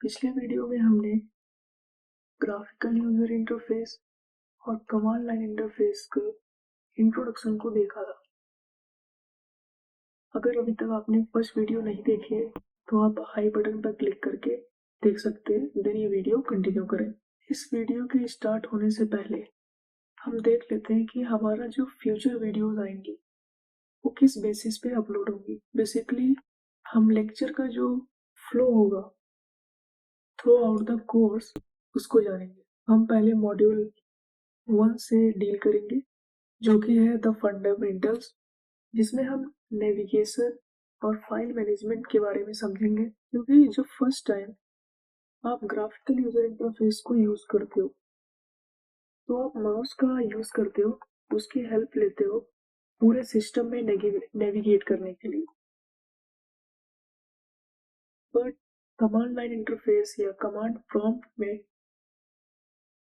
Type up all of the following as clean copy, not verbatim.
पिछले वीडियो में हमने ग्राफिकल यूजर इंटरफेस और कमांड लाइन इंटरफेस के इंट्रोडक्शन को देखा था। अगर अभी तक आपने फर्स्ट वीडियो नहीं देखी है तो आप आई बटन पर क्लिक करके देख सकते हैं, देन ये वीडियो कंटिन्यू करें। इस वीडियो के स्टार्ट होने से पहले हम देख लेते हैं कि हमारा जो फ्यूचर वीडियोस आएंगी वो किस बेसिस पे अपलोड होंगी। बेसिकली हम लेक्चर का जो फ्लो होगा थ्रू आउट द कोर्स उसको जानेंगे। हम पहले मॉड्यूल 1 से डील करेंगे जो कि है द फंडामेंटल्स, जिसमें हम नेविगेशन और फाइल मैनेजमेंट के बारे में समझेंगे। क्योंकि जो फर्स्ट टाइम आप ग्राफिकल यूजर इंटरफेस को यूज करते हो तो आप माउस का यूज करते हो, उसकी हेल्प लेते हो पूरे सिस्टम में नेविगेट करने के लिए। बट कमांड लाइन इंटरफेस या कमांड प्रॉम्प्ट में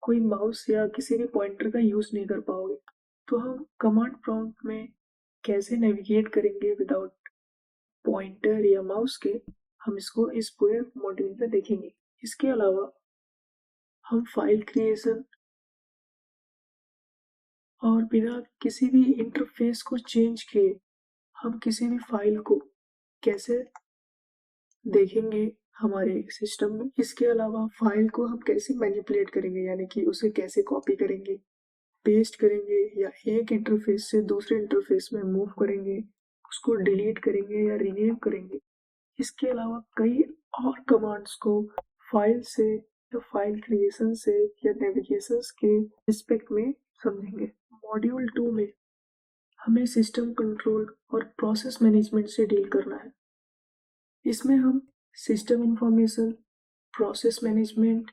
कोई माउस या किसी भी पॉइंटर का यूज नहीं कर पाओगे। तो हम कमांड प्रॉम्प्ट में कैसे नेविगेट करेंगे विदाउट पॉइंटर या माउस के, हम इसको इस पूरे मॉड्यूल में देखेंगे। इसके अलावा हम फाइल क्रिएशन और बिना किसी भी इंटरफेस को चेंज किए हम किसी भी फाइल को कैसे देखेंगे हमारे सिस्टम में। इसके अलावा फाइल को हम कैसे मैनिपुलेट करेंगे, यानी कि उसे कैसे कॉपी करेंगे, पेस्ट करेंगे या एक इंटरफेस से दूसरे इंटरफेस में मूव करेंगे, उसको डिलीट करेंगे या रीनेम करेंगे। इसके अलावा कई और कमांड्स को फाइल से या फाइल क्रिएशन से या नेविगेशन के रिस्पेक्ट में समझेंगे। मॉड्यूल 2 में हमें सिस्टम कंट्रोल और प्रोसेस मैनेजमेंट से डील करना है। इसमें हम सिस्टम इंफॉर्मेशन, प्रोसेस मैनेजमेंट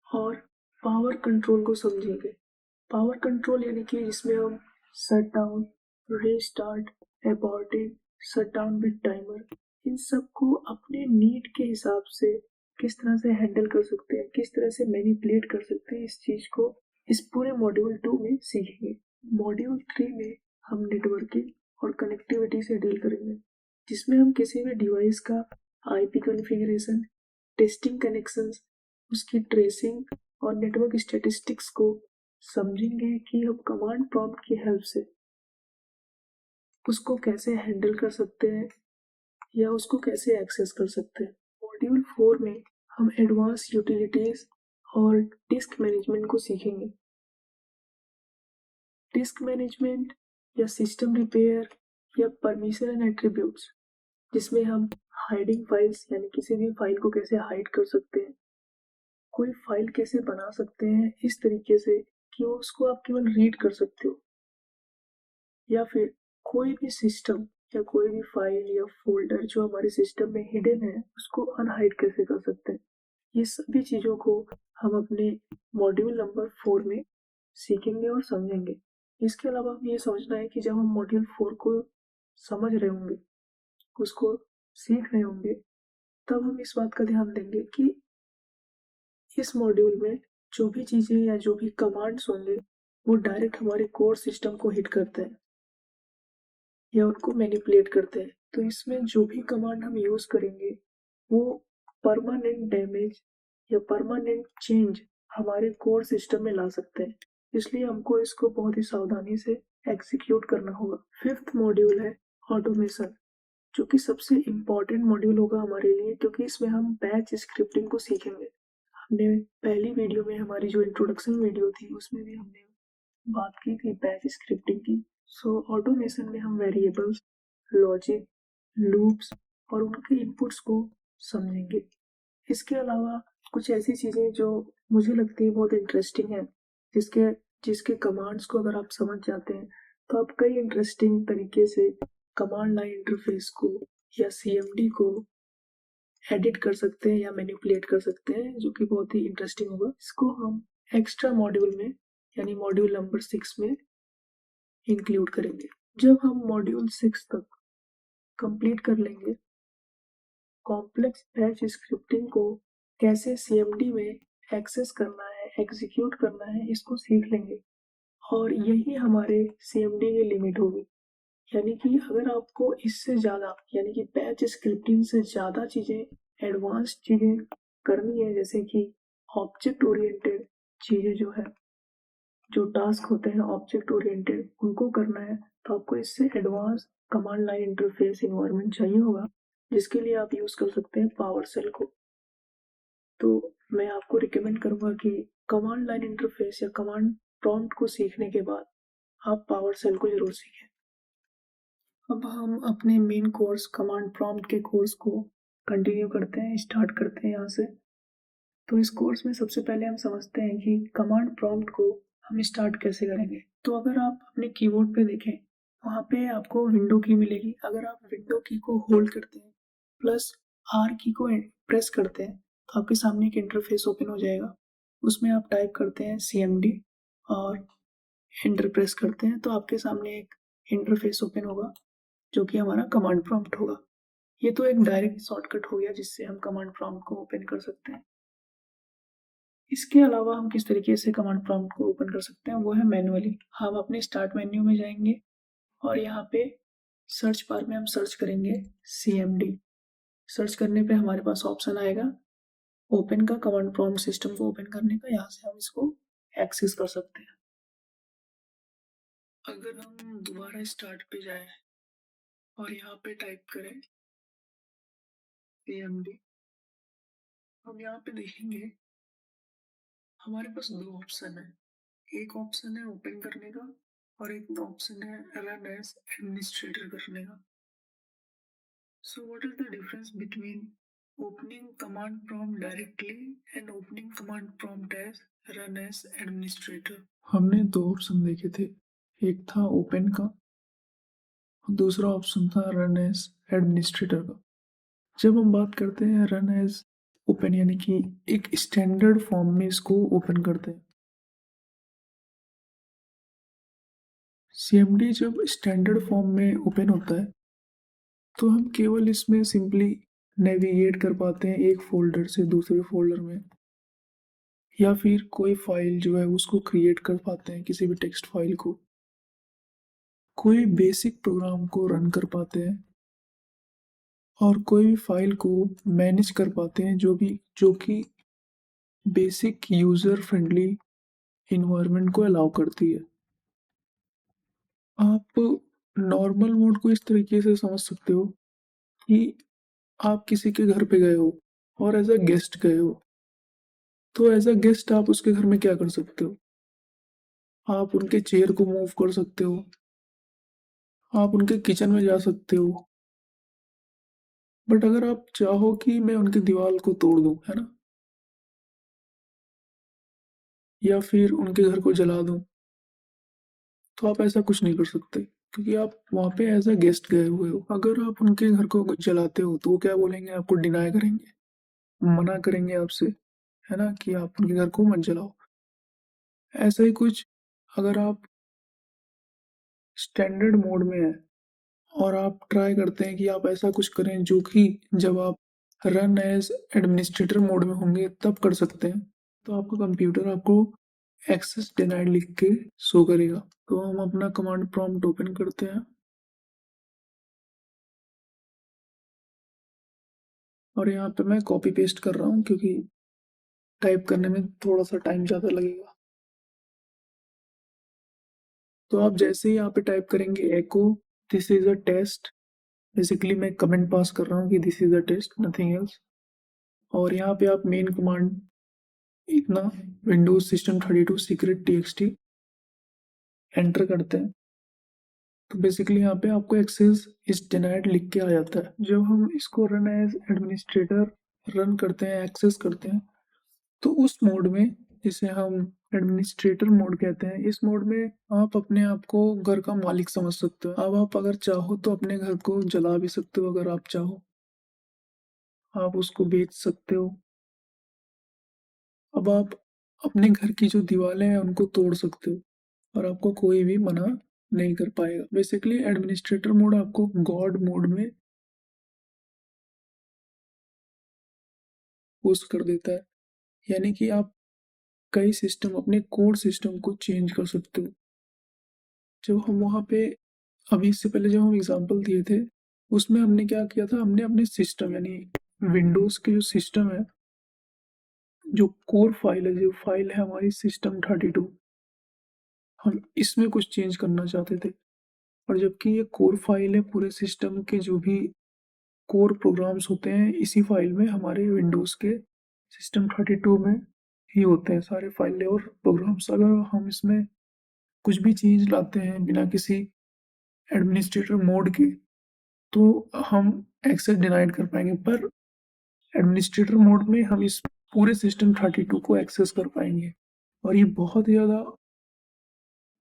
और पावर कंट्रोल को समझेंगे। पावर कंट्रोल यानी कि जिसमें हम shut down, restart, aborting, shut down with timer, इन सब को अपने नीड के हिसाब से किस तरह से हैंडल कर सकते हैं, किस तरह से मैनिपुलेट कर सकते हैं, इस चीज को इस पूरे मॉड्यूल 2 में सीखेंगे। मॉड्यूल 3 में हम नेटवर्किंग और कनेक्टिविटी से डील करेंगे, जिसमें हम किसी भी डिवाइस का आईपी कॉन्फ़िगरेशन, टेस्टिंग कनेक्शंस, उसकी ट्रेसिंग और नेटवर्क स्टैटिस्टिक्स को समझेंगे कि हम कमांड प्रॉम्प्ट की हेल्प से उसको कैसे हैंडल कर सकते हैं या उसको कैसे एक्सेस कर सकते हैं। मॉड्यूल 4 में हम एडवांस यूटिलिटीज और डिस्क मैनेजमेंट को सीखेंगे। डिस्क मैनेजमेंट या सिस्टम रिपेयर या परमिशन एंड एट्रीब्यूट्स, जिसमें हम हाइडिंग फाइल्स यानी किसी भी फाइल को कैसे हाइड कर सकते हैं, कोई फाइल कैसे बना सकते हैं इस तरीके से कि उसको आप केवल रीड कर सकते हो, या फिर कोई भी सिस्टम या कोई भी फाइल या फोल्डर जो हमारे सिस्टम में हिडन है उसको अनहाइड कैसे कर सकते हैं। ये सभी चीज़ों को हम अपने मॉड्यूल नंबर 4 में सीखेंगे और समझेंगे। इसके अलावा हमें ये समझना है कि जब हम मॉड्यूल 4 को समझ रहे होंगे, उसको सीख रहे होंगे, तब हम इस बात का ध्यान देंगे कि इस मॉड्यूल में जो भी चीज़ें या जो भी कमांड्स होंगे वो डायरेक्ट हमारे कोर सिस्टम को हिट करते हैं या उनको मैनिपुलेट करते हैं। तो इसमें जो भी कमांड हम यूज करेंगे वो परमानेंट डैमेज या परमानेंट चेंज हमारे कोर सिस्टम में ला सकते हैं, इसलिए हमको इसको बहुत ही सावधानी से एग्जीक्यूट करना होगा। 5th मॉड्यूल है ऑटोमेशन, जो कि सबसे इम्पोर्टेंट मॉड्यूल होगा हमारे लिए, क्योंकि इसमें हम बैच स्क्रिप्टिंग को सीखेंगे। हमने पहली वीडियो में, हमारी जो इंट्रोडक्शन वीडियो थी, उसमें भी हमने बात की थी बैच स्क्रिप्टिंग की। सो ऑटोमेशन में हम वेरिएबल्स, लॉजिक, लूप्स और उनके इनपुट्स को समझेंगे। इसके अलावा कुछ ऐसी चीज़ें जो मुझे लगती है बहुत इंटरेस्टिंग है, जिसके जिसके कमांड्स को अगर आप समझ जाते हैं तो आप कई इंटरेस्टिंग तरीके से कमांड लाइन इंटरफेस को या सीएमडी को एडिट कर सकते हैं या मैनिपुलेट कर सकते हैं, जो कि बहुत ही इंटरेस्टिंग होगा। इसको हम एक्स्ट्रा मॉड्यूल में यानी मॉड्यूल नंबर 6 में इंक्लूड करेंगे। जब हम मॉड्यूल 6 तक कंप्लीट कर लेंगे, कॉम्प्लेक्स बैच स्क्रिप्टिंग को कैसे सीएमडी में एक्सेस करना है, एग्जीक्यूट करना है, इसको सीख लेंगे और यही हमारे सीएमडी की लिमिट होगी। यानी कि अगर आपको इससे ज़्यादा यानी कि बैच स्क्रिप्टिंग से ज़्यादा चीज़ें, एडवांस चीज़ें करनी है, जैसे कि ऑब्जेक्ट ओरिएंटेड चीज़ें जो है, जो टास्क होते हैं ऑब्जेक्ट ओरिएंटेड, उनको करना है, तो आपको इससे advance command line interface environment चाहिए होगा, जिसके लिए आप यूज़ कर सकते हैं पावर सेल को। तो मैं आपको रिकमेंड करूँगा कि कमांड लाइन इंटरफेस या कमांड प्रॉम्प्ट को सीखने के बाद आप पावर सेल को ज़रूर सीखें। अब हम अपने मेन कोर्स कमांड प्रॉम्प्ट के कोर्स को कंटिन्यू करते हैं, स्टार्ट करते हैं यहाँ से। तो इस कोर्स में सबसे पहले हम समझते हैं कि कमांड प्रॉम्प्ट को हम स्टार्ट कैसे करेंगे। तो अगर आप अपने कीबोर्ड पे देखें, वहाँ पे आपको विंडो की मिलेगी। अगर आप विंडो की को होल्ड करते हैं प्लस आर की को प्रेस करते हैं, तो आपके सामने एक इंटरफेस ओपन हो जाएगा। उसमें आप टाइप करते हैं CMD और एंटर प्रेस करते हैं, तो आपके सामने एक इंटरफेस ओपन होगा जो कि हमारा कमांड प्रॉम्प्ट होगा। ये तो एक डायरेक्ट शॉर्टकट हो गया जिससे हम कमांड प्रॉम्प्ट को ओपन कर सकते हैं। इसके अलावा हम किस तरीके से कमांड प्रॉम्प्ट को ओपन कर सकते हैं, वो है मैन्युअली। हम अपने स्टार्ट मेन्यू में जाएंगे और यहाँ पे सर्च बार में हम सर्च करेंगे CMD। सर्च करने पे हमारे पास ऑप्शन आएगा ओपन का, कमांड प्रॉम्प्ट सिस्टम को ओपन करने का। यहाँ से हम इसको एक्सेस कर सकते हैं। अगर हम दोबारा स्टार्ट पे जाए और यहाँ पे टाइप करें CMD, हम यहाँ पे देखेंगे हमारे पास दो ऑप्शन है। एक ऑप्शन है ओपन करने का और एक ऑप्शन है रन एज एडमिनिस्ट्रेटर करने का। So what is the difference between opening command prompt directly and opening command prompt as run as administrator? हमने दो ऑप्शन देखे थे, एक था ओपन का और दूसरा ऑप्शन था रन एज एडमिनिस्ट्रेटर का। जब हम बात करते हैं रन एज ओपन, यानी कि एक स्टैंडर्ड फॉर्म में इसको ओपन करते हैं। CMD जब स्टैंडर्ड फॉर्म में ओपन होता है तो हम केवल इसमें सिंपली नेविगेट कर पाते हैं एक फोल्डर से दूसरे फोल्डर में, या फिर कोई फाइल जो है उसको क्रिएट कर पाते हैं, किसी भी टेक्स्ट फाइल को, कोई बेसिक प्रोग्राम को रन कर पाते हैं और कोई भी फाइल को मैनेज कर पाते हैं जो कि बेसिक यूजर फ्रेंडली इन्वायरमेंट को अलाउ करती है। आप नॉर्मल मोड को इस तरीके से समझ सकते हो कि आप किसी के घर पे गए हो और एज अ गेस्ट गए हो, तो एज अ गेस्ट आप उसके घर में क्या कर सकते हो? आप उनके चेयर को मूव कर सकते हो, आप उनके किचन में जा सकते हो, बट अगर आप चाहो कि मैं उनकी दीवार को तोड़ दूं, है ना, या फिर उनके घर को जला दूं, तो आप ऐसा कुछ नहीं कर सकते, क्योंकि आप वहाँ पे एज अ गेस्ट गए हुए हो। अगर आप उनके घर को जलाते हो तो वो क्या बोलेंगे? आपको डिनाई करेंगे, मना करेंगे आपसे, है ना, कि आप उनके घर को मत जलाओ। ऐसा ही कुछ अगर आप स्टैंडर्ड मोड में है और आप ट्राई करते हैं कि आप ऐसा कुछ करें जो कि जब आप रन एज एडमिनिस्ट्रेटर मोड में होंगे तब कर सकते हैं, तो आपका कंप्यूटर आपको एक्सेस डिनाइड लिख के शो करेगा। तो हम अपना कमांड प्रॉम्प्ट ओपन करते हैं और यहाँ पे मैं कॉपी पेस्ट कर रहा हूँ क्योंकि टाइप करने में थोड़ा सा टाइम ज़्यादा लगेगा। तो आप जैसे ही यहाँ पे टाइप करेंगे echo this is a test, basically मैं कमेंट पास कर रहा हूँ कि this is a test, nothing else. और यहाँ पे आप मेन कमांड इतना windows system 32 secret TXT enter करते हैं, तो बेसिकली यहाँ पे आपको एक्सेस इज डिनाइड लिख के आ जाता है। जब हम इसको रन एज एडमिनिस्ट्रेटर रन करते हैं, एक्सेस करते हैं, तो उस मोड में, जिसे हम एडमिनिस्ट्रेटर मोड कहते हैं, इस मोड में आप अपने आप को घर का मालिक समझ सकते हो। अब आप अगर चाहो तो अपने घर को जला भी सकते हो, अगर आप चाहो आप उसको बेच सकते हो। अब आप अपने घर की जो दीवारें हैं उनको तोड़ सकते हो और आपको कोई भी मना नहीं कर पाएगा। बेसिकली एडमिनिस्ट्रेटर मोड आपको गॉड मोड में पुश कर देता है, यानी कि आप कई सिस्टम, अपने कोड सिस्टम को चेंज कर सकते हो। जब हम वहाँ पे, अभी इससे पहले जब हम एग्जांपल दिए थे उसमें हमने क्या किया था, हमने अपने सिस्टम यानी विंडोज के जो सिस्टम है जो कोर फाइल है, जो फाइल है हमारी system32, हम इसमें कुछ चेंज करना चाहते थे। और जबकि ये कोर फाइल है, पूरे सिस्टम के जो भी कोर प्रोग्राम्स होते हैं इसी फाइल में, हमारे विंडोज़ के system32 में ही होते हैं सारे फाइलें और प्रोग्राम्स। अगर हम इसमें कुछ भी चेंज लाते हैं बिना किसी एडमिनिस्ट्रेटर मोड के, तो हम एक्सेस डिनाइड कर पाएंगे। पर एडमिनिस्ट्रेटर मोड में हम इस पूरे system32 को एक्सेस कर पाएंगे। और ये बहुत ज़्यादा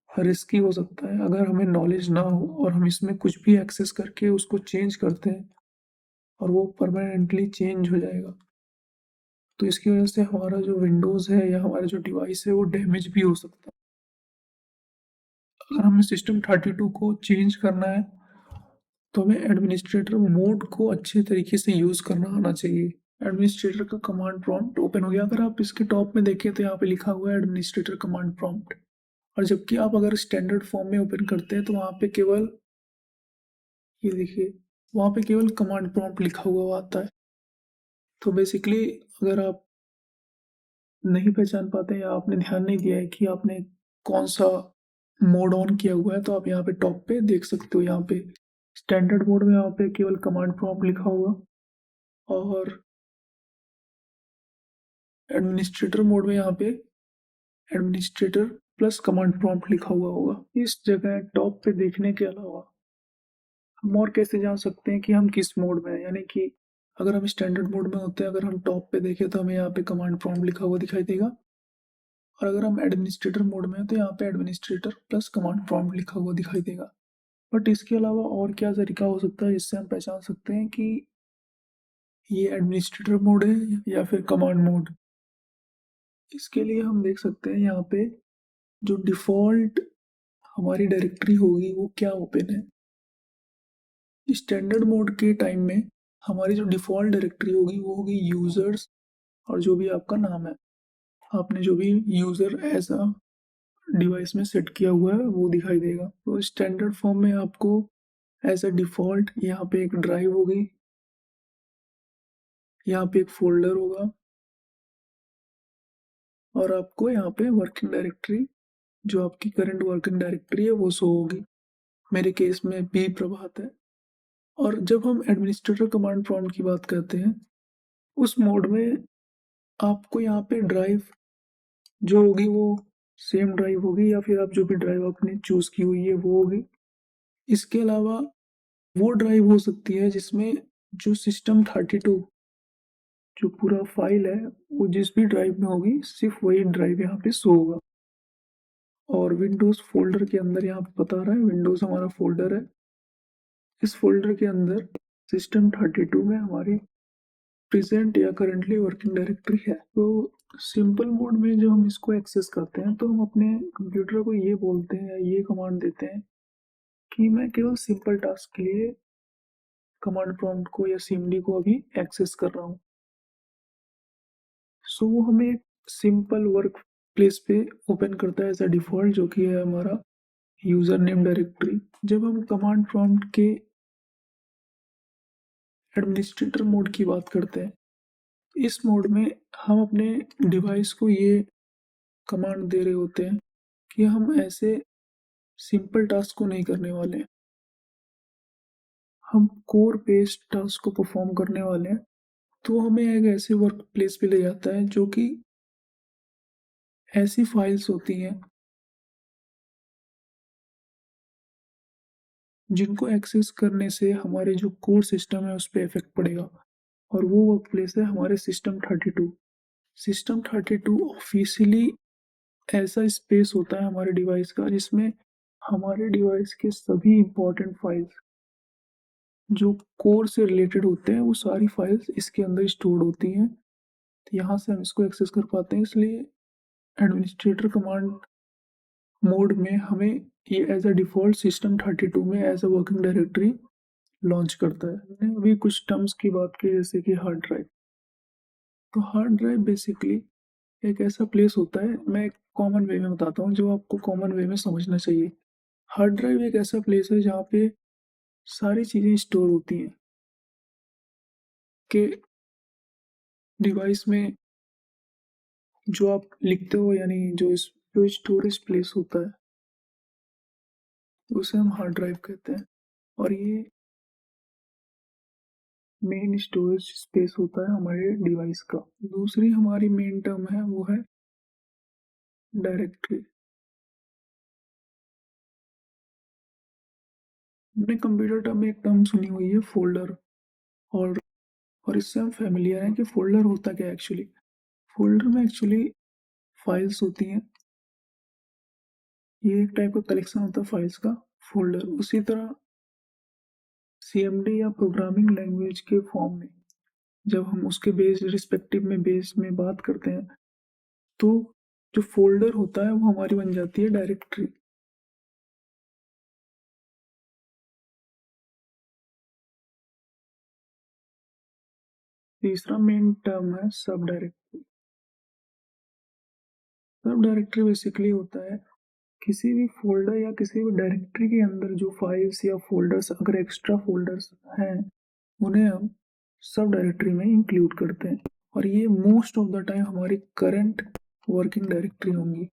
रिस्की हो सकता है अगर हमें नॉलेज ना हो और हम इसमें कुछ भी एक्सेस करके उसको चेंज करते हैं और वो परमानेंटली चेंज हो जाएगा। तो इसकी वजह से हमारा जो विंडोज़ है या हमारा जो डिवाइस है वो डैमेज भी हो सकता है। अगर हमें system32 को चेंज करना है तो हमें एडमिनिस्ट्रेटर मोड को अच्छे तरीके से यूज़ करना आना चाहिए। एडमिनिस्ट्रेटर का कमांड प्रॉम्प्ट ओपन हो गया। अगर आप इसके टॉप में देखें तो यहाँ पे लिखा हुआ है एडमिनिस्ट्रेटर कमांड प्रॉम्प्ट। और जबकि आप अगर स्टैंडर्ड फॉर्म में ओपन करते हैं तो वहाँ पे केवल, ये देखिए, वहाँ पे केवल कमांड प्रॉम्प्ट लिखा हुआ आता है। तो बेसिकली अगर आप नहीं पहचान पाते या आपने ध्यान नहीं दिया है कि आपने कौन सा मोड ऑन किया हुआ है, तो आप यहाँ पे टॉप पे देख सकते हो। यहाँ पे स्टैंडर्ड मोड में यहाँ पे केवल कमांड प्रॉम्प्ट लिखा हुआ, और एडमिनिस्ट्रेटर मोड में यहाँ पे एडमिनिस्ट्रेटर प्लस कमांड प्रॉम्प्ट लिखा हुआ होगा। इस जगह टॉप पे देखने के अलावा हम और कैसे जान सकते हैं कि हम किस मोड में हैं? यानी कि अगर हम स्टैंडर्ड मोड में होते हैं, अगर हम टॉप पे देखें तो हमें यहाँ पे कमांड प्रॉम्प्ट लिखा हुआ दिखाई देगा। और अगर हम एडमिनिस्ट्रेटर मोड में हैं तो यहाँ पे एडमिनिस्ट्रेटर प्लस कमांड प्रॉम्प्ट लिखा हुआ दिखाई देगा। बट इसके अलावा और क्या तरीका हो सकता है जिससे हम पहचान सकते हैं कि ये एडमिनिस्ट्रेटर मोड है या फिर कमांड मोड? इसके लिए हम देख सकते हैं यहाँ पे जो डिफ़ॉल्ट हमारी डायरेक्टरी होगी वो क्या ओपन है। स्टैंडर्ड मोड के टाइम में हमारी जो डिफ़ॉल्ट डायरेक्टरी होगी वो होगी यूज़र्स, और जो भी आपका नाम है, आपने जो भी यूज़र एज अ डिवाइस में सेट किया हुआ है वो दिखाई देगा। तो स्टैंडर्ड फॉर्म में आपको एज अ डिफ़ॉल्ट यहाँ पे एक ड्राइव होगी, यहाँ पे एक फोल्डर होगा, और आपको यहाँ पे वर्किंग डायरेक्टरी, जो आपकी करंट वर्किंग डायरेक्टरी है वो शो होगी। मेरे केस में बी प्रभात है। और जब हम एडमिनिस्ट्रेटर कमांड प्रॉम्प्ट की बात करते हैं, उस मोड में आपको यहाँ पे ड्राइव जो होगी वो सेम ड्राइव होगी, या फिर आप जो भी ड्राइव आपने चूज़ की हुई है वो होगी। इसके अलावा वो ड्राइव हो सकती है जिसमें जो system32 जो पूरा फाइल है वो जिस भी ड्राइव में होगी सिर्फ वही ड्राइव यहाँ पे शो होगा। और विंडोज़ फोल्डर के अंदर यहाँ पे बता रहा है विंडोज़ हमारा फोल्डर है। इस फोल्डर के अंदर system32 में हमारी प्रेजेंट या करंटली वर्किंग डायरेक्टरी है। तो सिंपल मोड में जब हम इसको एक्सेस करते हैं तो हम अपने कंप्यूटर को ये बोलते हैं या ये कमांड देते हैं कि मैं केवल सिंपल टास्क के लिए कमांड प्रॉम्प्ट को या सीएमडी को अभी एक्सेस कर रहा हूँ। सो वो हमें एक सिंपल वर्क प्लेस पे ओपन करता है एज अ डिफ़ॉल्ट, जो कि है हमारा यूज़र नेम डायरेक्टरी। जब हम कमांड प्रॉम्प्ट के एडमिनिस्ट्रेटर मोड की बात करते हैं, इस मोड में हम अपने डिवाइस को ये कमांड दे रहे होते हैं कि हम ऐसे सिंपल टास्क को नहीं करने वाले हैं, हम कोर बेस्ड टास्क को परफॉर्म करने वाले हैं। तो हमें एक ऐसे वर्क प्लेस पे ले जाता है जो कि ऐसी फाइल्स होती हैं जिनको एक्सेस करने से हमारे जो कोर सिस्टम है उस पर इफेक्ट पड़ेगा। और वो वर्क प्लेस है हमारे system32। system32 ऑफिशियली ऐसा स्पेस होता है हमारे डिवाइस का जिसमें हमारे डिवाइस के सभी इंपॉर्टेंट फाइल्स जो कोर से रिलेटेड होते हैं वो सारी फाइल्स इसके अंदर स्टोर्ड होती हैं। तो यहाँ से हम इसको एक्सेस कर पाते हैं। इसलिए एडमिनिस्ट्रेटर कमांड मोड में हमें ये एज अ डिफ़ॉल्ट system32 में as a working directory launch करता है। हमने अभी कुछ टर्म्स की बात की जैसे कि हार्ड ड्राइव। तो हार्ड ड्राइव बेसिकली एक ऐसा प्लेस होता है, मैं एक कॉमन वे में बताता हूँ जो आपको कॉमन वे में समझना चाहिए। हार्ड ड्राइव एक ऐसा प्लेस है जहाँ पे सारी चीज़ें स्टोर होती हैं कि डिवाइस में जो आप लिखते हो, यानी जो स्टोरेज प्लेस होता है उसे हम हार्ड ड्राइव कहते हैं। और ये मेन स्टोरेज स्पेस होता है हमारे डिवाइस का। दूसरी हमारी मेन टर्म है वो है डायरेक्टरी। हमने कंप्यूटर टर्म में एक टर्म सुनी हुई है फोल्डर, और इससे हम फेमिलियर हैं कि फोल्डर होता क्या है एक्चुअली। फोल्डर में एक्चुअली फाइल्स होती हैं। ये एक टाइप का कलेक्शन होता है फाइल्स का, फोल्डर। उसी तरह सीएमडी या प्रोग्रामिंग लैंग्वेज के फॉर्म में जब हम उसके बेस में बात करते हैं, तो जो फोल्डर होता है वो हमारी बन जाती है डायरेक्टरी। तीसरा मेन टर्म है सब डायरेक्टरी। सब डायरेक्टरी बेसिकली होता है किसी भी फोल्डर या किसी भी डायरेक्टरी के अंदर जो फाइल्स या फोल्डर्स, अगर एक्स्ट्रा फोल्डर्स हैं, उन्हें हम सब डायरेक्टरी में इंक्लूड करते हैं। और ये मोस्ट ऑफ द टाइम हमारी करंट वर्किंग डायरेक्टरी होंगी।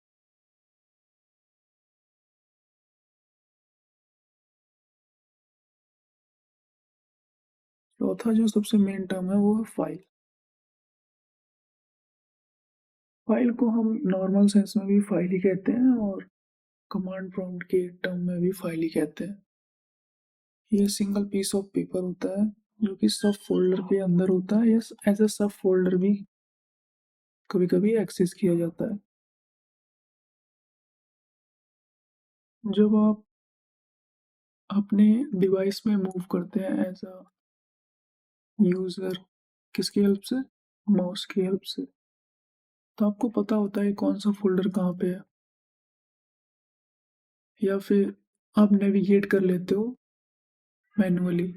चौथा जो सबसे मेन टर्म है वो है फाइल। फाइल को हम नॉर्मल सेंस में भी फाइल ही कहते हैं, और कमांड प्रॉम्प्ट के टर्म में भी फाइल ही कहते हैं। ये सिंगल पीस ऑफ पेपर होता है जो कि सब फोल्डर के अंदर होता है, या एज अ सब फोल्डर भी कभी कभी एक्सेस किया जाता है। जब आप अपने डिवाइस में मूव करते हैं एज अ यूजर, किसकी हेल्प से? माउस की हेल्प से। तो आपको पता होता है कौन सा फोल्डर कहाँ पे है, या फिर आप नेविगेट कर लेते हो मैन्युअली।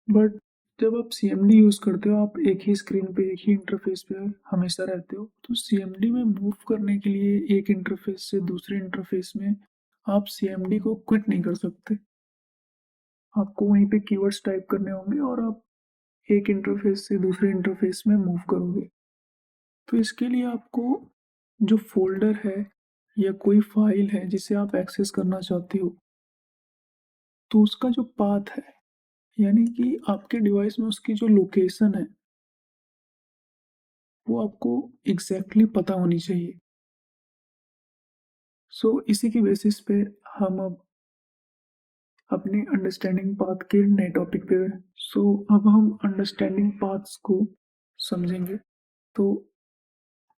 बट जब आप सीएमडी यूज करते हो, आप एक ही स्क्रीन पे, एक ही इंटरफेस पे हमेशा रहते हो, तो सीएमडी में मूव करने के लिए एक इंटरफेस से दूसरे इंटरफेस में आप सीएमडी को क्विट नहीं कर सकते। आपको वहीं पे कीवर्ड्स टाइप करने होंगे और आप एक इंटरफेस से दूसरे इंटरफेस में मूव करोगे। तो इसके लिए आपको जो फोल्डर है या कोई फाइल है जिसे आप एक्सेस करना चाहते हो, तो उसका जो पाथ है, यानी कि आपके डिवाइस में उसकी जो लोकेशन है, वो आपको एग्जैक्टली पता होनी चाहिए। सो इसी की बेसिस पे हम अब अपने अंडरस्टैंडिंग पाथ के नए टॉपिक पे। सो अब हम अंडरस्टैंडिंग पाथ्स को समझेंगे। तो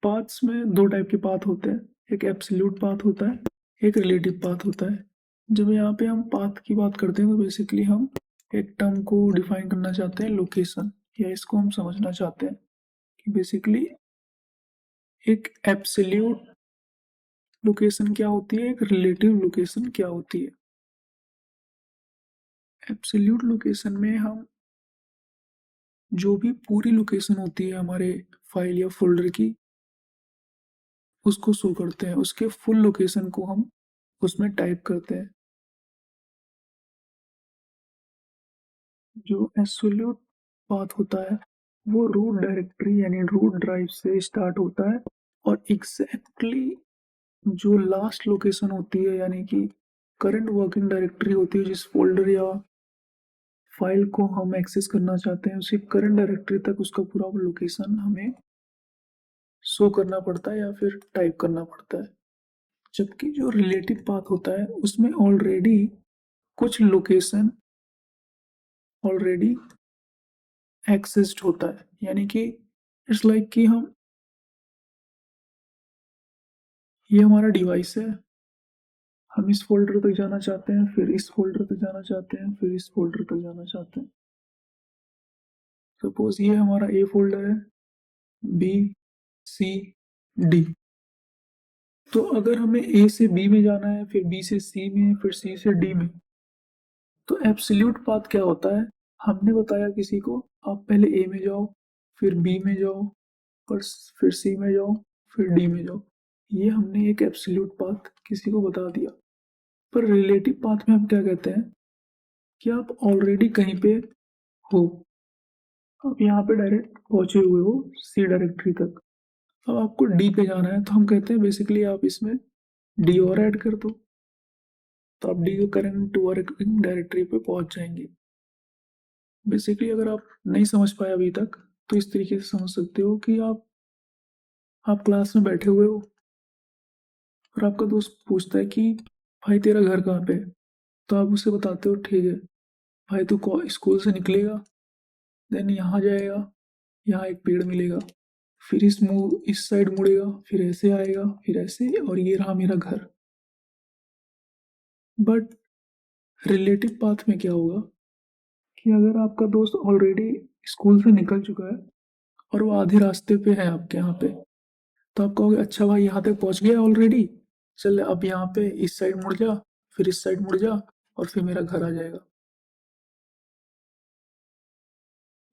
पाथ्स में दो टाइप के पाथ होते हैं, एक एब्सोल्यूट पाथ होता है, एक रिलेटिव पाथ होता है। जब यहाँ पे हम पाथ की बात करते हैं तो बेसिकली हम एक टर्म को डिफाइन करना चाहते हैं, लोकेशन, या इसको हम समझना चाहते हैं कि बेसिकली एक एब्सोल्यूट लोकेशन क्या होती है, एक रिलेटिव लोकेशन क्या होती है। एब्सोल्यूट लोकेशन में हम जो भी पूरी लोकेशन होती है हमारे फाइल या फोल्डर की, उसको शो करते हैं, उसके फुल लोकेशन को हम उसमें टाइप करते हैं। जो एब्सोल्यूट पाथ होता है वो रूट डायरेक्टरी यानी रूट ड्राइव से स्टार्ट होता है, और एग्जैक्टली जो लास्ट लोकेशन होती है, यानी कि करंट वर्किंग डायरेक्टरी होती है, जिस फोल्डर या फाइल को हम एक्सेस करना चाहते हैं, उसी करंट डायरेक्टरी तक उसका पूरा लोकेशन हमें शो करना पड़ता है या फिर टाइप करना पड़ता है। जबकि जो रिलेटिव पाथ होता है उसमें ऑलरेडी कुछ लोकेशन ऑलरेडी एक्सेस्ड होता है, यानी कि इट्स लाइक कि हम, ये हमारा डिवाइस है, हम इस फोल्डर तक जाना चाहते हैं, फिर इस फोल्डर तक जाना चाहते हैं, फिर इस फोल्डर तक जाना चाहते हैं। सपोज ये हमारा ए फोल्डर है, बी, सी, डी। तो अगर हमें ए से बी में जाना है, फिर बी से सी में, फिर सी से डी में, तो एब्सोल्यूट पाथ क्या होता है? हमने बताया किसी को, आप पहले ए में जाओ, फिर बी में जाओ, पर फिर सी में जाओ, फिर डी में जाओ। ये हमने एक एब्सोल्यूट पाथ किसी को बता दिया। पर रिलेटिव पाथ में हम क्या कहते हैं कि आप ऑलरेडी कहीं पे हो, आप यहाँ पे डायरेक्ट पहुंचे हुए हो सी डायरेक्टरी तक, अब आपको डी पे जाना है, तो हम कहते हैं बेसिकली आप इसमें डी और ऐड कर दो, तो आप डी को करंट वर्किंग डायरेक्टरी पे पहुंच जाएंगे। बेसिकली अगर आप नहीं समझ पाए अभी तक, तो इस तरीके से समझ सकते हो कि आप क्लास में बैठे हुए हो और आपका दोस्त पूछता है कि भाई तेरा घर कहाँ पे है, तो आप उसे बताते हो ठीक है भाई, तू स्कूल से निकलेगा, देन यहाँ जाएगा, यहाँ एक पेड़ मिलेगा, फिर इस साइड मुड़ेगा, फिर ऐसे आएगा, फिर ऐसे, और ये रहा मेरा घर। बट रिलेटिव पाथ में क्या होगा कि अगर आपका दोस्त ऑलरेडी स्कूल से निकल चुका है और वो आधे रास्ते पे है आपके यहाँ पे, तो आप कहोगे अच्छा भाई यहाँ तक पहुँच गया ऑलरेडी, चल अब यहाँ पे इस साइड मुड़ जा, फिर इस साइड मुड़ जा, और फिर मेरा घर आ जाएगा।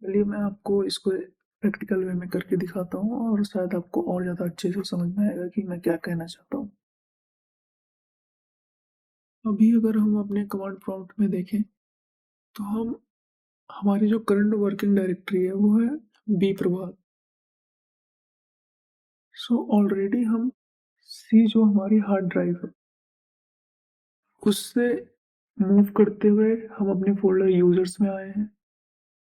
चलिए मैं आपको इसको प्रैक्टिकल वे में करके दिखाता हूँ, और शायद आपको और ज़्यादा अच्छे से समझ में आएगा कि मैं क्या कहना चाहता हूँ। अभी अगर हम अपने कमांड प्रॉम्प्ट में देखें, तो हम हमारी जो करंट वर्किंग डायरेक्टरी है वो है बी प्रभात। सो ऑलरेडी हम सी जो हमारी हार्ड ड्राइव है उससे मूव करते हुए हम अपने फोल्डर यूजर्स में आए हैं।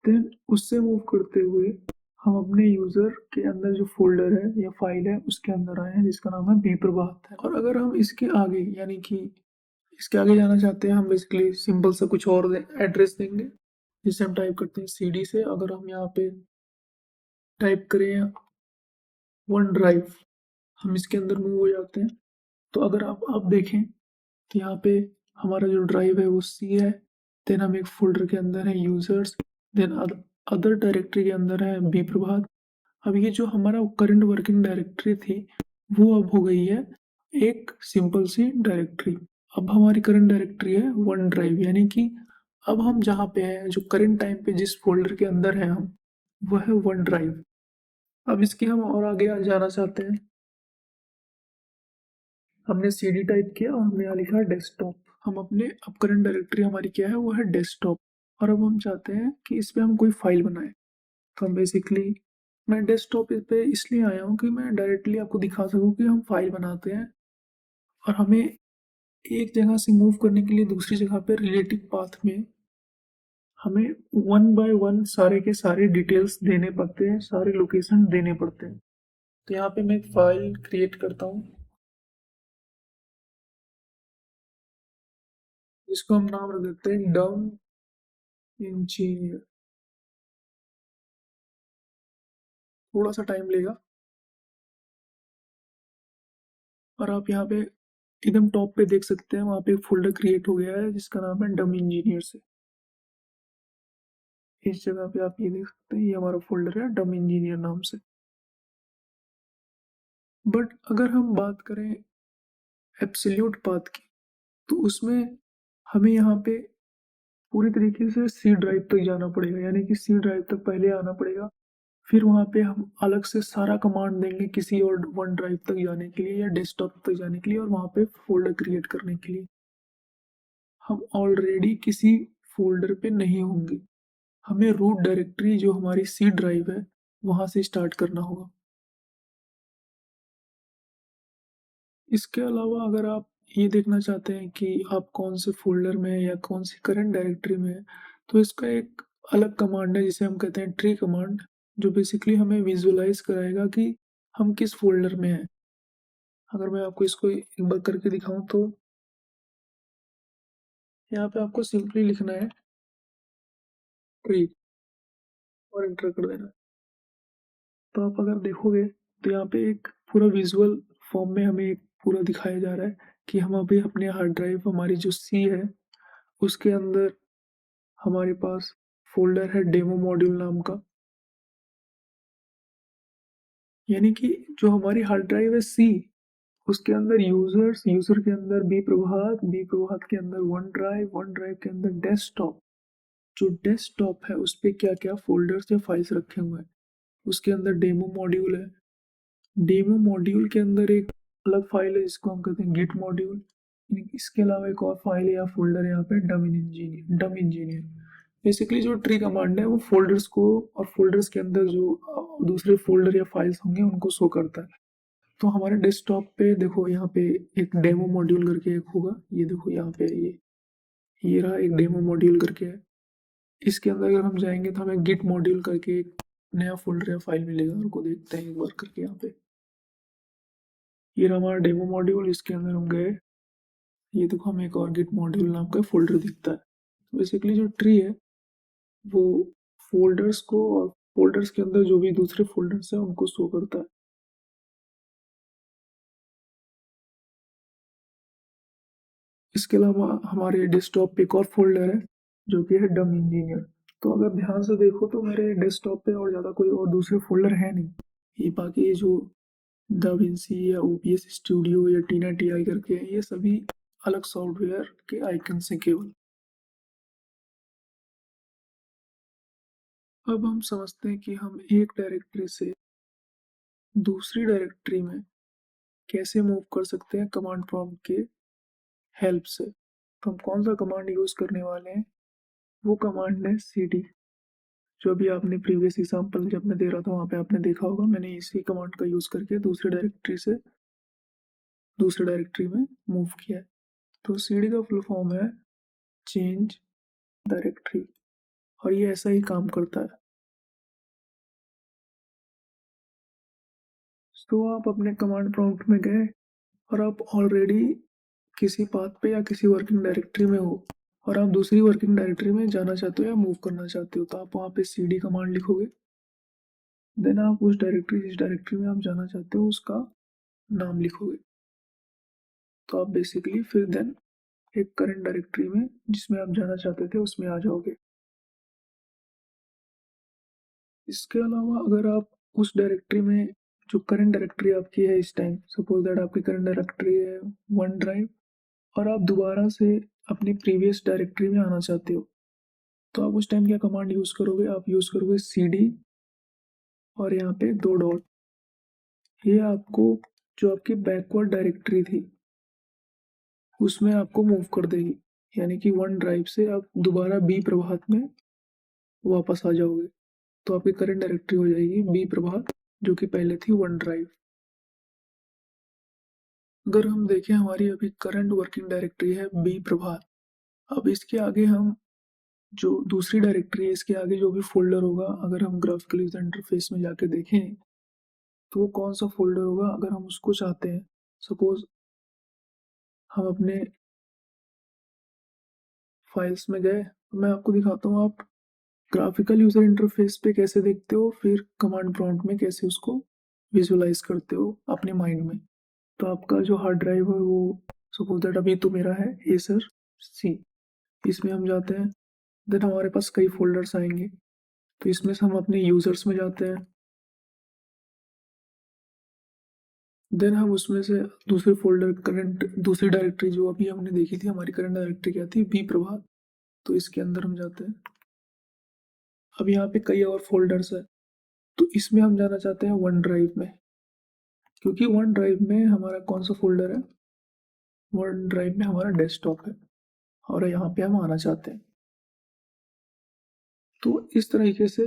देन उससे मूव करते हुए हम अपने यूजर के अंदर जो फोल्डर है या फाइल है उसके अंदर आए हैं जिसका नाम है बी प्रभात है। और अगर हम इसके आगे यानी कि इसके आगे जाना चाहते हैं, हम बेसिकली सिंपल सा कुछ और एड्रेस देंगे, जिसे हम टाइप करते हैं सीडी से। अगर हम यहाँ पे टाइप करें वन ड्राइव, हम इसके अंदर मूव हो जाते हैं। तो अगर आप देखें तो यहाँ पे हमारा जो ड्राइव है वो सी है, देन हम एक फोल्डर के अंदर है यूजर्स, देन अदर डायरेक्टरी के अंदर है बी प्रभात। अब ये जो हमारा करंट वर्किंग डायरेक्टरी थी वो अब हो गई है एक सिंपल सी डायरेक्टरी। अब हमारी करंट डायरेक्टरी है वन ड्राइव, यानी कि अब हम जहाँ पे हैं, जो करंट टाइम पे जिस फोल्डर के अंदर है हम, वह है वन ड्राइव। अब इसके हम और आगे जाना चाहते हैं, हमने सीडी टाइप किया और हमने यहाँ लिखा डेस्कटॉप। हम अपने अब करंट डायरेक्टरी हमारी क्या है, वो है डेस्कटॉप। और अब हम चाहते हैं कि इस पे हम कोई फाइल बनाए, तो हम बेसिकली मैं डेस्कटॉप पे इसलिए आया हूँ कि मैं डायरेक्टली आपको दिखा सकूँ कि हम फाइल बनाते हैं, और हमें एक जगह से मूव करने के लिए दूसरी जगह पे रिलेटिव पाथ में हमें वन बाय वन सारे के सारे डिटेल्स देने पड़ते हैं, सारे लोकेशन देने पड़ते हैं। तो यहाँ पे मैं एक फाइल क्रिएट करता हूँ, जिसको हम नाम रख देते हैं डम इंजीनियर। थोड़ा सा टाइम लेगा, और आप यहाँ पे एकदम टॉप पे देख सकते हैं, वहाँ पे एक फोल्डर क्रिएट हो गया है जिसका नाम है डम इंजीनियर से। इस जगह पे आप ये देख सकते हैं, ये हमारा फोल्डर है डम इंजीनियर नाम से। बट अगर हम बात करें एब्सोल्यूट पाथ की, तो उसमें हमें यहाँ पे पूरी तरीके से सी ड्राइव तक जाना पड़ेगा, यानी कि सी ड्राइव तक पहले आना पड़ेगा। फिर वहाँ पे हम अलग से सारा कमांड देंगे किसी और वन ड्राइव तक जाने के लिए या डेस्कटॉप तक जाने के लिए, और वहाँ पे फोल्डर क्रिएट करने के लिए। हम ऑलरेडी किसी फोल्डर पे नहीं होंगे, हमें रूट डायरेक्टरी जो हमारी सी ड्राइव है वहाँ से स्टार्ट करना होगा। इसके अलावा अगर आप ये देखना चाहते हैं कि आप कौन से फ़ोल्डर में हैं या कौन सी करंट डायरेक्टरी में हैं, तो इसका एक अलग कमांड है जिसे हम कहते हैं ट्री कमांड, जो बेसिकली हमें विजुअलाइज़ कराएगा कि हम किस फ़ोल्डर में हैं। अगर मैं आपको इसको एक बार करके दिखाऊँ, तो यहाँ पे आपको सिंपली लिखना है ट्री और एंटर कर देना है। तो आप अगर देखोगे तो यहाँ पे एक पूरा विजुअल फॉर्म में हमें एक पूरा दिखाया जा रहा है कि हम अभी अपने हार्ड ड्राइव हमारी जो सी है उसके अंदर हमारे पास फ़ोल्डर है डेमो मॉड्यूल नाम का। यानी कि जो हमारी हार्ड ड्राइव है सी, उसके अंदर यूज़र्स, यूज़र के अंदर बी प्रभात के अंदर वन ड्राइव के अंदर डेस्कटॉप। जो डेस्कटॉप है उस पे क्या-क्या फ़ोल्डर्स या फाइल्स रखे हुए हैं। उसके अंदर डेमो मॉड्यूल है। डेमो मॉड्यूल के अंदर एक अलग फाइल है जिसको हम कहते हैं गिट मॉड्यूल। इसके अलावा एक और फाइल है या फ़ोल्डर है यहाँ पे डम इंजीनियर। बेसिकली जो ट्री कमांड है वो फोल्डर्स को और फोल्डर्स के अंदर जो दूसरे फोल्डर या फाइल्स होंगे उनको शो करता है। तो हमारे डेस्कटॉप पे देखो यहाँ पे एक डेमो मॉड्यूल करके एक होगा, ये देखो यहाँ पे ये रहा एक डेमो मॉड्यूल करके है। इसके अंदर अगर हम जाएंगे तो हमें गिट मॉड्यूल करके एक नया फोल्डर या फाइल मिलेगा। उनको देखते हैं एक बार करके यहाँ पे। ये रहा हमारा डेमो मॉड्यूल, इसके अंदर हम गए, ये देखो हमें एक और गिट मॉड्यूल नाम का फोल्डर दिखता है। तो बेसिकली जो ट्री है वो फोल्डर्स को और फोल्डर्स के अंदर जो भी दूसरे फोल्डर्स हैं उनको शो करता है। इसके अलावा हमारे डेस्कटॉप पे एक और फोल्डर है जो कि है डम इंजीनियर। तो अगर ध्यान से देखो तो मेरे डेस्कटॉप पे और ज़्यादा कोई और दूसरे फोल्डर है नहीं। ये बाकी जो दाविंसी या ओपीएस स्टूडियो या टीना टीआई करके है, ये सभी अलग सॉफ्टवेयर के आइकन से केवल। अब हम समझते हैं कि हम एक डायरेक्टरी से दूसरी डायरेक्टरी में कैसे मूव कर सकते हैं कमांड प्रॉम्प्ट के हेल्प से। तो हम कौन सा कमांड यूज़ करने वाले हैं, वो कमांड है cd। जो भी आपने प्रीवियस एग्जाम्पल जब मैं दे रहा था वहाँ पे आपने देखा होगा, मैंने इसी कमांड का यूज़ करके दूसरी डायरेक्टरी से दूसरी डायरेक्टरी में मूव किया है। तो cd का फुल फॉर्म है चेंज डायरेक्टरी, और ये ऐसा ही काम करता है। तो आप अपने कमांड प्रॉम्प्ट में गए और आप ऑलरेडी किसी पाथ पे या किसी वर्किंग डायरेक्टरी में हो और आप दूसरी वर्किंग डायरेक्टरी में जाना चाहते हो या मूव करना चाहते हो, तो आप वहाँ पे cd कमांड लिखोगे। देन आप उस डायरेक्टरी जिस डायरेक्टरी में आप जाना चाहते हो उसका नाम लिखोगे। तो आप बेसिकली फिर देन एक करंट डायरेक्टरी में जिसमें आप जाना चाहते थे उसमें आ जाओगे। इसके अलावा अगर आप उस डायरेक्टरी में जो करंट डायरेक्टरी आपकी है इस टाइम, सपोज दैट आपकी करंट डायरेक्टरी है वन ड्राइव, और आप दोबारा से अपनी प्रीवियस डायरेक्टरी में आना चाहते हो, तो आप उस टाइम क्या कमांड यूज़ करोगे, आप यूज़ करोगे cd और यहाँ पे दो डॉट। ये आपको जो आपकी बैकवर्ड डायरेक्टरी थी उसमें आपको मूव कर देगी, यानी कि वन ड्राइव से आप दोबारा बी प्रभात में वापस आ जाओगे। तो आपकी करंट डायरेक्टरी हो जाएगी बी प्रभात, जो कि पहले थी वन ड्राइव। अगर हम देखें हमारी अभी करंट वर्किंग डायरेक्टरी है बी प्रभात। अब इसके आगे हम जो दूसरी डायरेक्टरी है इसके आगे जो भी फोल्डर होगा, अगर हम ग्राफिकल यूजर इंटरफेस में जाके देखें तो वो कौन सा फोल्डर होगा, अगर हम उसको चाहते हैं। सपोज हम अपने फाइल्स में गए, तो मैं आपको दिखाता हूँ आप ग्राफिकल यूजर इंटरफेस पे कैसे देखते हो, फिर कमांड प्रॉम्प्ट में कैसे उसको विजुअलाइज करते हो अपने माइंड में। तो आपका जो हार्ड ड्राइव है वो सपोज दैट अभी तो मेरा है एसर सी, इसमें हम जाते हैं। देन हमारे पास कई फोल्डर्स आएंगे, तो इसमें से हम अपने यूजर्स में जाते हैं। देन हम उसमें से दूसरे फोल्डर करंट दूसरी डायरेक्टरी जो अभी हमने देखी थी, हमारी करंट डायरेक्टरी क्या थी, बी प्रभात, तो इसके अंदर हम जाते हैं। अब यहाँ पे कई और फोल्डर्स है, तो इसमें हम जाना चाहते हैं वन ड्राइव में, क्योंकि वन ड्राइव में हमारा कौन सा फोल्डर है, वन ड्राइव में हमारा डेस्कटॉप है और यहाँ पे हम आना चाहते हैं। तो इस तरीके से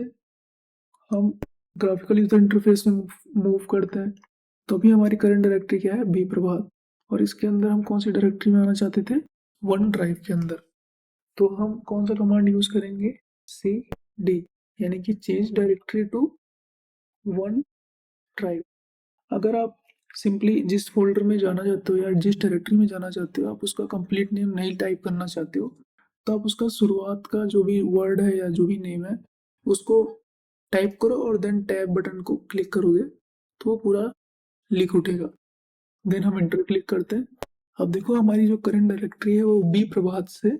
हम ग्राफिकल यूजर इंटरफेस में मूव करते हैं। तो अभी हमारी करंट डायरेक्टरी क्या है, बी प्रभात, और इसके अंदर हम कौन सी डायरेक्टरी में आना चाहते थे, वन ड्राइव के अंदर। तो हम कौन सा कमांड यूज करेंगे, सी डी, यानी कि change directory to one drive. अगर आप सिंपली जिस फोल्डर में जाना चाहते हो या जिस डायरेक्टरी में जाना चाहते हो आप उसका कंप्लीट नेम नहीं टाइप करना चाहते हो, तो आप उसका शुरुआत का जो भी वर्ड है या जो भी नेम है उसको टाइप करो और देन टैब बटन को क्लिक करोगे तो वो पूरा लिख उठेगा। देन हम इंटर क्लिक करते हैं। अब देखो हमारी जो करंट डायरेक्टरी है वो बी प्रभात से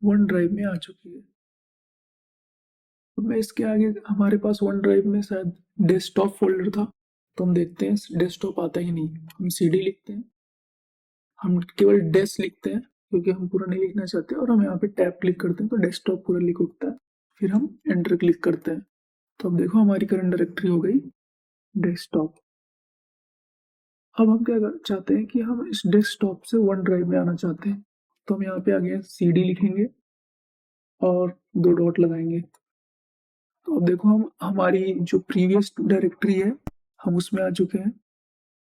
वन ड्राइव में आ चुकी है। तो मैं इसके आगे हमारे पास वन ड्राइव में शायद डेस्कटॉप फोल्डर था, तो हम देखते हैं डेस्कटॉप आता ही नहीं, हम cd लिखते हैं, हम केवल डेस्क लिखते हैं क्योंकि हम पूरा नहीं लिखना चाहते, और हम यहाँ पे टैब क्लिक करते हैं तो डेस्कटॉप पूरा लिख उठता है। फिर हम एंटर क्लिक करते हैं, तो अब देखो हमारी करंट डायरेक्टरी हो गई डेस्कटॉप। अब हम क्या चाहते हैं कि हम इस डेस्कटॉप से वन ड्राइव में आना चाहते हैं, तो हम यहाँ पे आगे cd लिखेंगे और 2 डॉट लगाएंगे। तो अब देखो हम हमारी जो प्रीवियस डायरेक्टरी है हम उसमें आ चुके हैं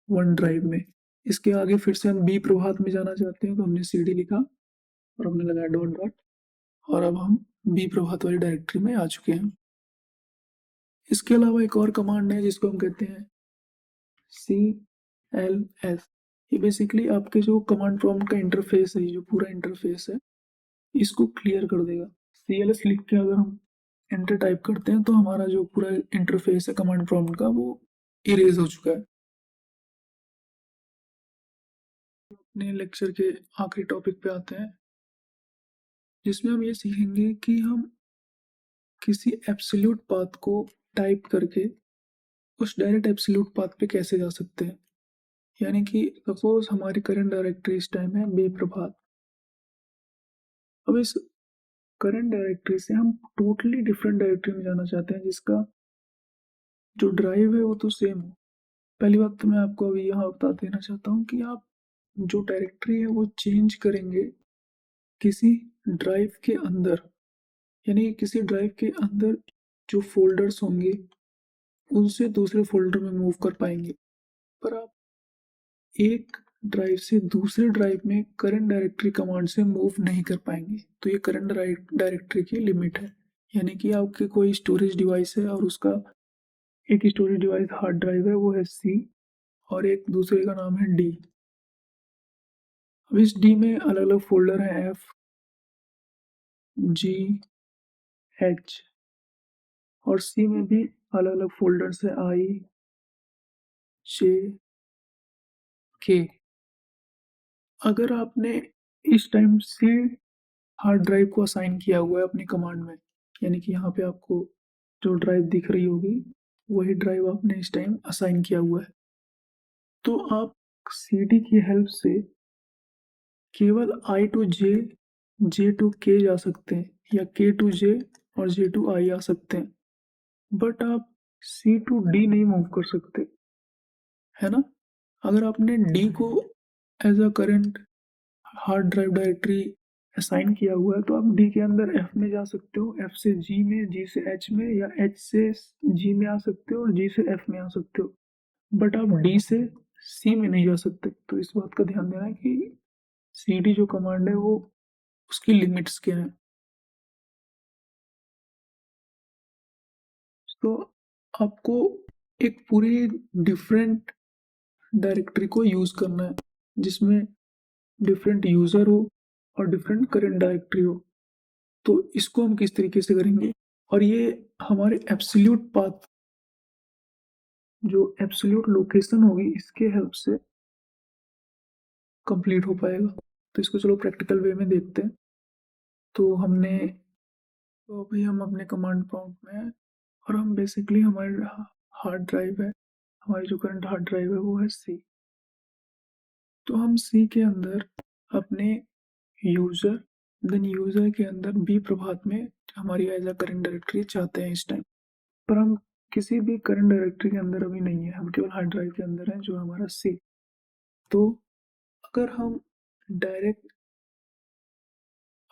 वन ड्राइव में। इसके आगे फिर से हम बी प्रभात में जाना चाहते हैं तो हमने CD लिखा और हमने लगाया डॉट डॉट और अब हम बी प्रभात वाली डायरेक्टरी में आ चुके हैं। इसके अलावा एक और कमांड है जिसको हम कहते हैं CLS। ये बेसिकली आपके जो कमांड प्रॉम्प्ट का इंटरफेस है, जो पूरा इंटरफेस है इसको क्लियर कर देगा। CLS लिख के अगर हम एंटर टाइप करते हैं तो हमारा जो पूरा इंटरफेस है कमांड प्रॉम्प्ट का वो इरेज हो चुका है। अपने लेक्चर के आखिरी टॉपिक पे आते हैं जिसमें हम ये सीखेंगे कि हम किसी एब्सोल्यूट पाथ को टाइप करके उस डायरेक्ट एब्सोल्यूट पाथ पे कैसे जा सकते हैं। यानी कि सपोज हमारी करंट डायरेक्टरी इस टाइम है बेप्रभात। अब इस करंट डायरेक्टरी से हम टोटली डिफरेंट डायरेक्टरी में जाना चाहते हैं जिसका जो ड्राइव है वो तो सेम हो। पहली बात तो मैं आपको अभी यहाँ बता देना चाहता हूँ कि आप जो डायरेक्टरी है वो चेंज करेंगे किसी ड्राइव के अंदर, यानी किसी ड्राइव के अंदर जो फोल्डर्स होंगे उनसे दूसरे फोल्डर में मूव कर पाएंगे, पर आप एक ड्राइव से दूसरे ड्राइव में करंट डायरेक्टरी कमांड से मूव नहीं कर पाएंगे। तो ये करंट डायरेक्टरी की लिमिट है। यानी कि आपके कोई स्टोरेज डिवाइस है और उसका एक स्टोरेज डिवाइस हार्ड ड्राइव है वो है C और एक दूसरे का नाम है D। अब इस D में अलग अलग फोल्डर हैं F, G, H और C में भी अलग अलग फोल्डर्स है I, J, K। अगर आपने इस टाइम से हार्ड ड्राइव को असाइन किया हुआ है अपनी कमांड में, यानी कि यहाँ पे आपको जो ड्राइव दिख रही होगी वही ड्राइव आपने इस टाइम असाइन किया हुआ है, तो आप CD की हेल्प से केवल I to J, J to K जा सकते हैं या K to J और J to I आ सकते हैं, बट आप C to D नहीं मूव कर सकते, है ना। अगर आपने D को as a current hard drive directory assign किया हुआ है तो आप D के अंदर F में जा सकते हो, F से G में, G से H में या H से G में आ सकते हो और G से F में आ सकते हो, बट आप D से C में नहीं जा सकते। तो इस बात का ध्यान देना है कि CD जो कमांड है वो उसकी लिमिट्स क्या है। तो आपको एक पूरी डिफरेंट डायरेक्टरी को यूज करना है जिसमें डिफरेंट यूजर हो और डिफरेंट करंट डायरेक्टरी हो। तो इसको हम किस तरीके से करेंगे और ये हमारे एब्सोल्यूट पाथ जो एब्सोल्यूट लोकेशन होगी इसके हेल्प से कंप्लीट हो पाएगा। तो इसको चलो प्रैक्टिकल वे में देखते हैं। तो हमने तो अभी हम अपने कमांड प्रॉम्प्ट में हैं और हम बेसिकली हमारे हार्ड ड्राइव है, हमारी जो करंट हार्ड ड्राइव है वो है C। तो हम C के अंदर अपने यूजर देन यूजर के अंदर बी प्रभात में हमारी एज अ करंट डायरेक्टरी चाहते हैं इस टाइम, पर हम किसी भी करंट डायरेक्टरी के अंदर अभी नहीं है, हम केवल हार्ड ड्राइव के अंदर हैं जो हमारा C। तो अगर हम डायरेक्ट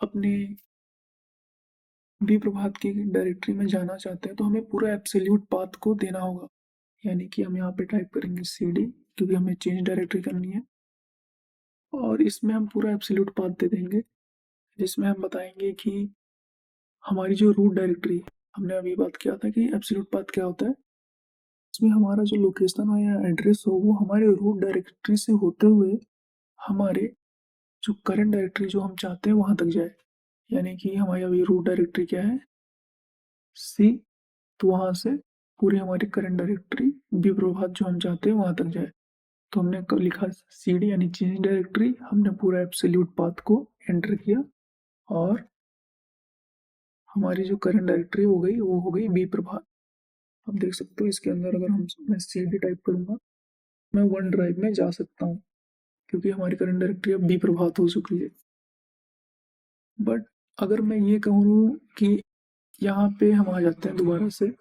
अपने बी प्रभात की डायरेक्टरी में जाना चाहते हैं तो हमें पूरा एब्सोल्यूट पाथ को देना होगा। यानी कि हम यहाँ पे टाइप करेंगे CD क्योंकि हमें चेंज डायरेक्टरी करनी है और इसमें हम पूरा एब्सोल्यूट पाथ दे देंगे जिसमें हम बताएंगे कि हमारी जो रूट डायरेक्टरी, हमने अभी बात किया था कि एब्सोल्यूट पाथ क्या होता है, इसमें हमारा जो लोकेशन हो या एड्रेस हो वो हमारे रूट डायरेक्टरी से होते हुए हमारे जो करंट डायरेक्टरी जो हम चाहते हैं वहाँ तक जाए। यानी कि हमारी अभी रूट डायरेक्टरी क्या है C, तो वहाँ से पूरी हमारी करंट डायरेक्टरी बी प्रभात जो हम चाहते हैं वहाँ तक जाए। तो हमने लिखा CD यानी चेंज डायरेक्टरी, हमने पूरा एब्सोल्यूट पाथ को एंटर किया और हमारी जो करंट डायरेक्टरी हो गई वो हो गई बी प्रभात। अब देख सकते हो इसके अंदर अगर मैं CD टाइप करूँगा मैं वन ड्राइव में जा सकता हूँ क्योंकि हमारी करंट डायरेक्टरी अब बी प्रभात हो चुकी है। बट अगर मैं ये कहूँ कि यहाँ पे हम आ जाते हैं दोबारा से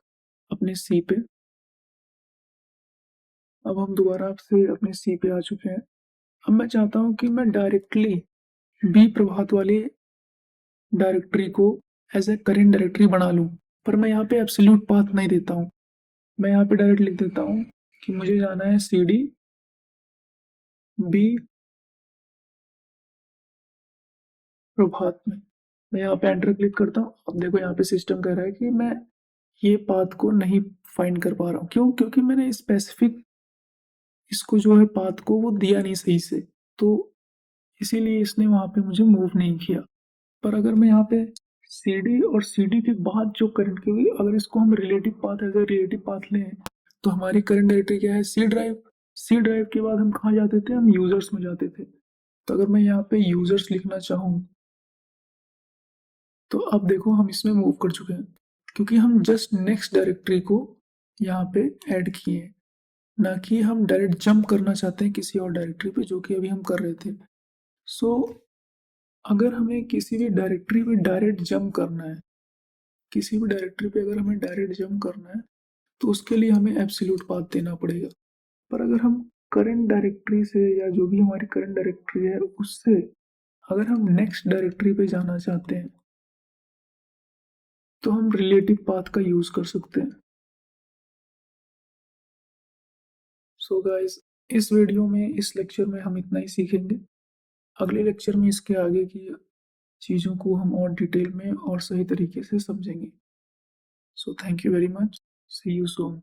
अपने C पे, अब हम दोबारा से अपने C पे आ चुके हैं। अब मैं चाहता हूँ कि मैं डायरेक्टली बी प्रभात वाली डायरेक्टरी को एज ए करेंट डायरेक्टरी बना लूँ, पर मैं यहाँ पे एब्सोल्यूट पाथ नहीं देता हूँ। मैं यहाँ पे डायरेक्ट लिख देता हूँ कि मुझे जाना है CD B प्रभात में। मैं यहाँ पे एंटर क्लिक करता हूँ। अब देखो यहाँ पे सिस्टम कह रहा है कि मैं ये पाथ को नहीं फाइंड कर पा रहा हूँ। क्यों? क्योंकि मैंने स्पेसिफिक इसको जो है पाथ को वो दिया नहीं सही से, तो इसीलिए इसने वहाँ पे मुझे मूव नहीं किया। पर अगर मैं यहाँ पे CD और CD के बाद जो करंट, क्योंकि अगर इसको हम relative path as a relative path लें तो हमारी करंट डायरेक्टरी क्या है? C drive. C ड्राइव के बाद हम कहाँ जाते थे? हम यूजर्स में जाते थे। तो अगर मैं यहाँ पे यूजर्स लिखना चाहूँ तो अब देखो हम इसमें मूव कर चुके हैं, क्योंकि हम जस्ट नेक्स्ट डायरेक्टरी को यहाँ पे ऐड किए हैं, ना कि हम डायरेक्ट जंप करना चाहते हैं किसी और डायरेक्टरी पे, जो कि अभी हम कर रहे थे। सो अगर हमें किसी भी डायरेक्टरी पे डायरेक्ट जंप करना है, किसी भी डायरेक्टरी पे अगर हमें डायरेक्ट जंप करना है तो उसके लिए हमें एब्सोल्यूट पाथ देना पड़ेगा। पर अगर हम करंट डायरेक्टरी से या जो भी हमारी करंट डायरेक्टरी है उससे अगर हम नेक्स्ट डायरेक्टरी पे जाना चाहते हैं तो हम रिलेटिव पाथ का यूज कर सकते हैं। सो गाइस, इस वीडियो में, इस लेक्चर में हम इतना ही सीखेंगे। अगले लेक्चर में इसके आगे की चीज़ों को हम और डिटेल में और सही तरीके से समझेंगे। So thank you very much. See you soon.